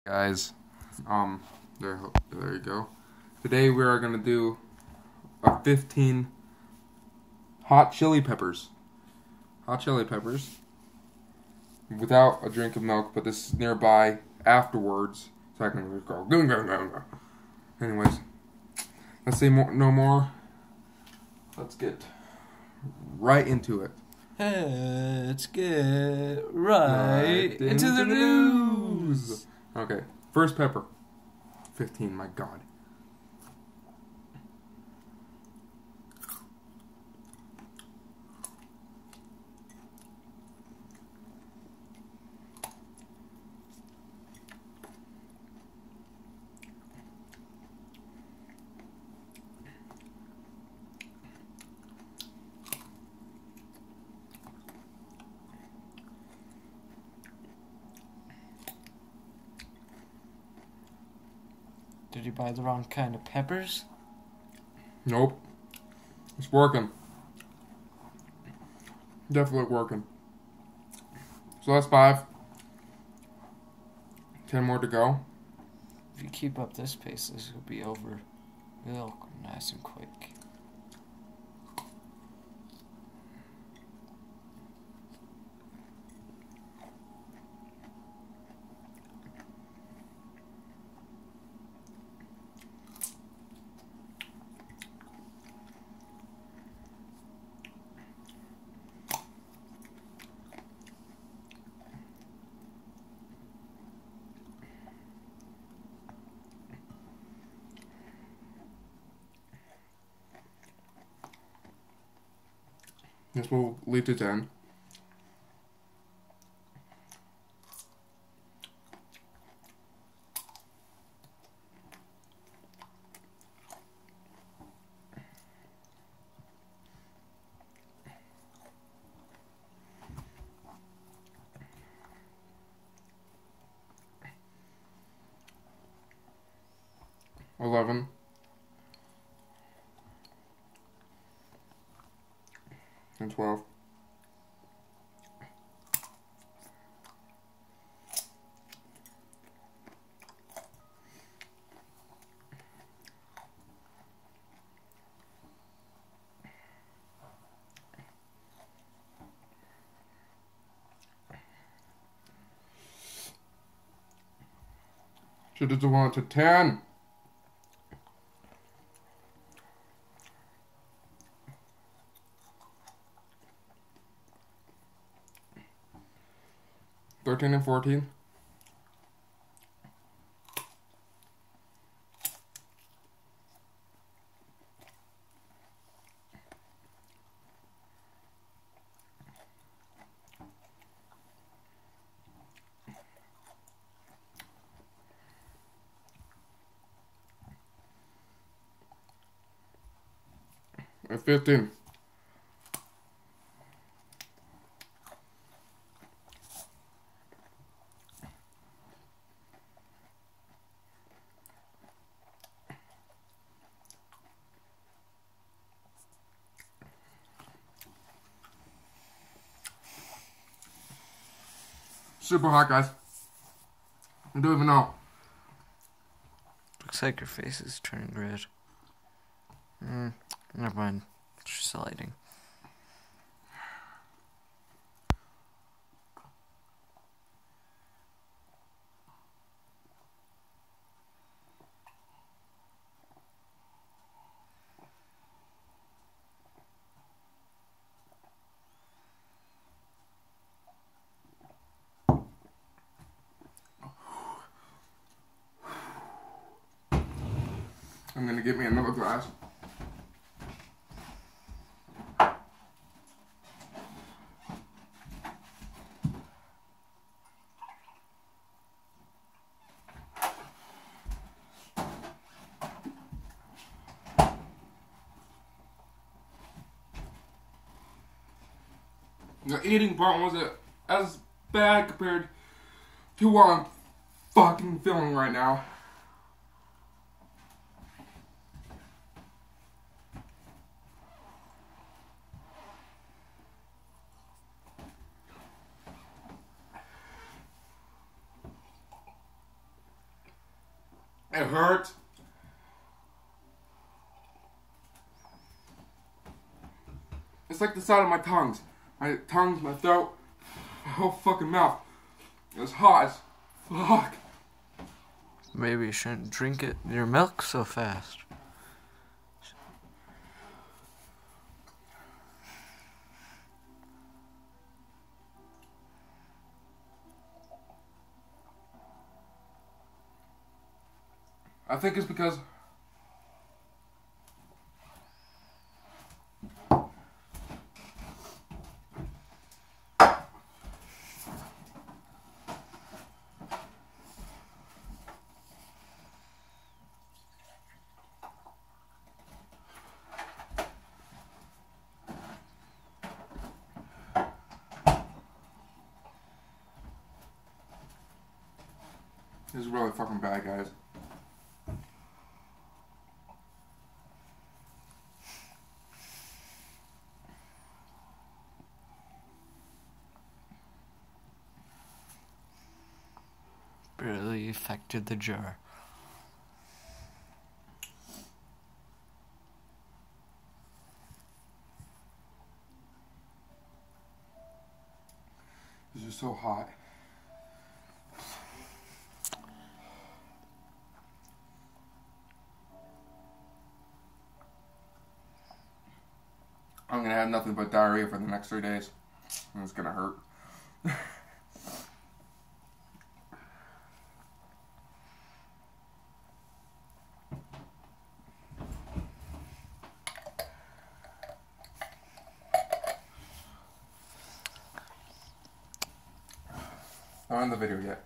Guys, there you go. Today we are gonna do a 15 hot chili peppers. Hot chili peppers without a drink of milk, but this is nearby afterwards, so I can just go. Anyways, let's say no more. Let's get right into it. Let's get right into the news. Okay, first pepper. 15, my God. Did you buy the wrong kind of peppers? Nope. It's working. Definitely working. So that's 5. 10 more to go. If you keep up this pace, this will be over real nice and quick. This will lead to 10. $11. And 12. Should have gone to 10. $13 and $14. And 15. Super hot, guys. I don't even know. Looks like your face is turning red. Never mind. It's just lighting. I'm gonna get me another glass. The eating part wasn't as bad compared to what I'm fucking feeling right now. It hurts. It's like the side of my tongues. My tongues, my throat, my whole fucking mouth. It's hot as fuck. Maybe you shouldn't drink your milk so fast. I think it's because this is really fucking bad, guys. Barely affected the jar. This is so hot. I'm gonna have nothing but diarrhea for the next 3 days. And it's gonna hurt. Not in the video yet.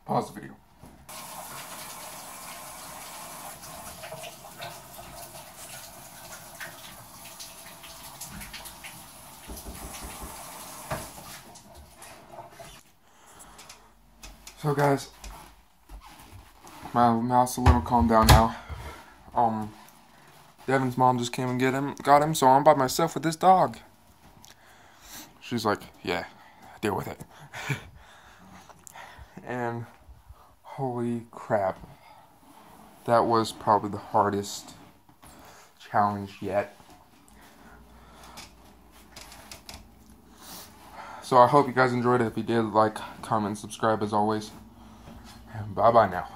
Pause the video. So guys, my mouth's a little calmed down now. Devin's mom just came and got him, so I'm by myself with this dog. She's like, yeah, deal with it. And holy crap, that was probably the hardest challenge yet. So I hope you guys enjoyed it. If you did, like, comment, subscribe as always. And bye-bye now.